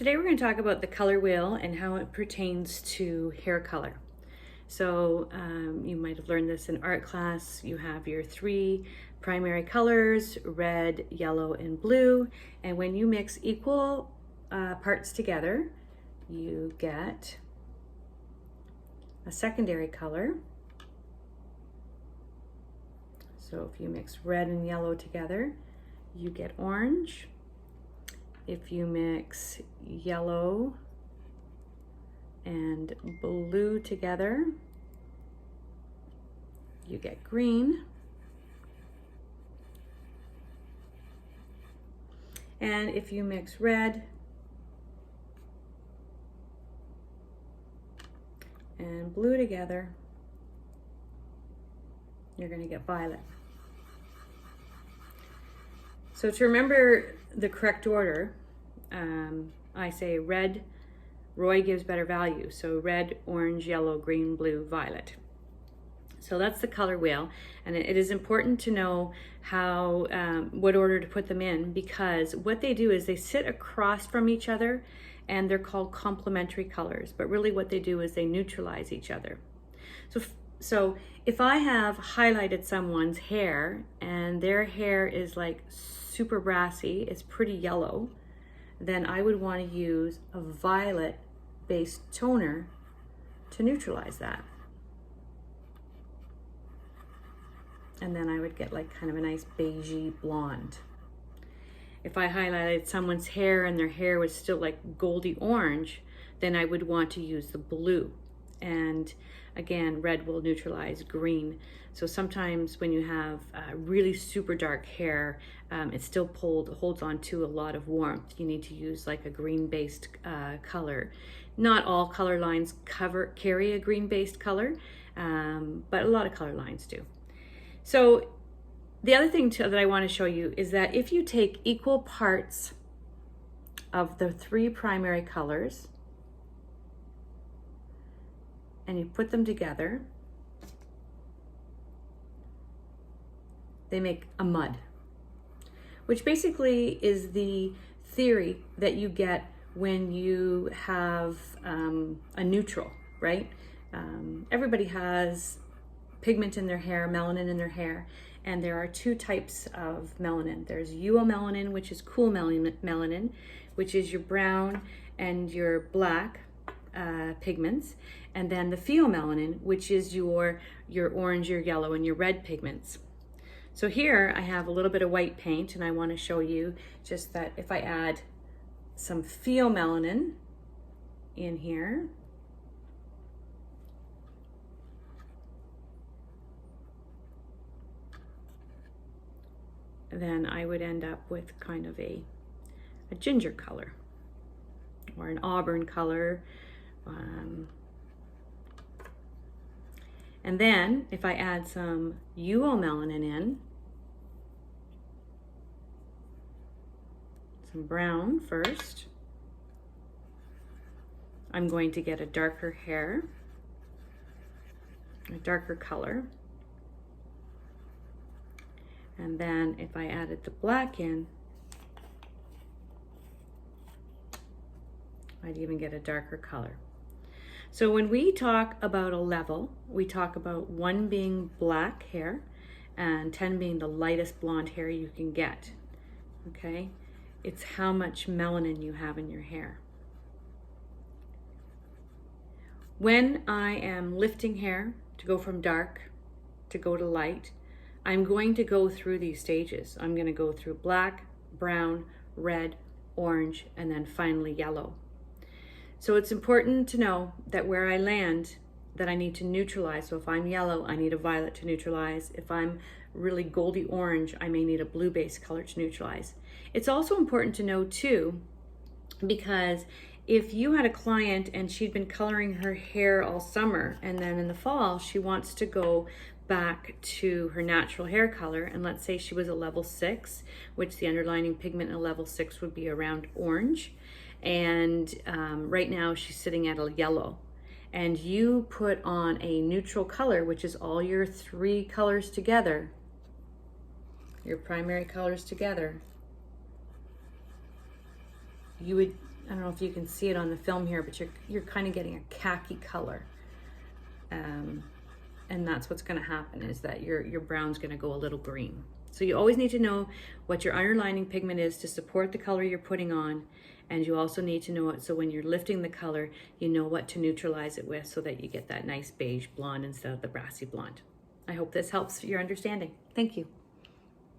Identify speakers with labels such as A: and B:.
A: Today we're going to talk about the color wheel and how it pertains to hair color. So you might have learned this in art class. You have your three primary colors, red, yellow, and blue. And when you mix equal parts together, you get a secondary color. So if you mix red and yellow together, you get orange. If you mix yellow and blue together, you get green. And if you mix red and blue together, you're going to get violet. So to remember the correct order, I say red, Roy gives better value. So red, orange, yellow, green, blue, violet. So that's the color wheel, and it is important to know how, what order to put them in, because what they do is they sit across from each other and they're called complementary colors, but really what they do is they neutralize each other. So if I have highlighted someone's hair and their hair is like super brassy, it's pretty yellow, then I would want to use a violet based toner to neutralize that. And then I would get like kind of a nice beigey blonde. If I highlighted someone's hair and their hair was still like goldy orange, then I would want to use the blue. And again, red will neutralize green. So sometimes when you have really super dark hair, it still holds on to a lot of warmth. You need to use like a green-based color. Not all color lines carry a green-based color, but a lot of color lines do. So the other thing that I want to show you is that if you take equal parts of the three primary colors and you put them together, they make a mud, which basically is the theory that you get when you have a neutral, right? Everybody has pigment in their hair, melanin in their hair, and there are two types of melanin. There's eumelanin, which is cool melanin, which is your brown and your black pigments, and then the pheomelanin, which is your orange, your yellow, and your red pigments. So here I have a little bit of white paint, and I want to show you just that if I add some pheomelanin in here, then I would end up with kind of a ginger color or an auburn color. And then if I add some eumelanin in, some brown first, I'm going to get a darker hair, a darker color. And then if I added the black in, I'd even get a darker color. So when we talk about a level, we talk about 1 being black hair and 10 being the lightest blonde hair you can get, okay? It's how much melanin you have in your hair. When I am lifting hair to go from dark to go to light, I'm going to go through these stages. I'm going to go through black, brown, red, orange, and then finally yellow. So it's important to know that where I land, that I need to neutralize. So if I'm yellow, I need a violet to neutralize. If I'm really goldy orange, I may need a blue-based color to neutralize. It's also important to know too, because if you had a client and she'd been coloring her hair all summer, and then in the fall she wants to go back to her natural hair color, and let's say she was a level 6, which the underlying pigment in a level 6 would be around orange, and right now she's sitting at a yellow, and you put on a neutral color, which is all your three colors together, your primary colors together, you would I don't know if you can see it on the film here, but you're kind of getting a khaki color. And that's what's going to happen, is that your brown's going to go a little green. So you always need to know what your underlining pigment is to support the color you're putting on, and you also need to know it so when you're lifting the color, you know what to neutralize it with so that you get that nice beige blonde instead of the brassy blonde. I hope this helps your understanding. Thank you.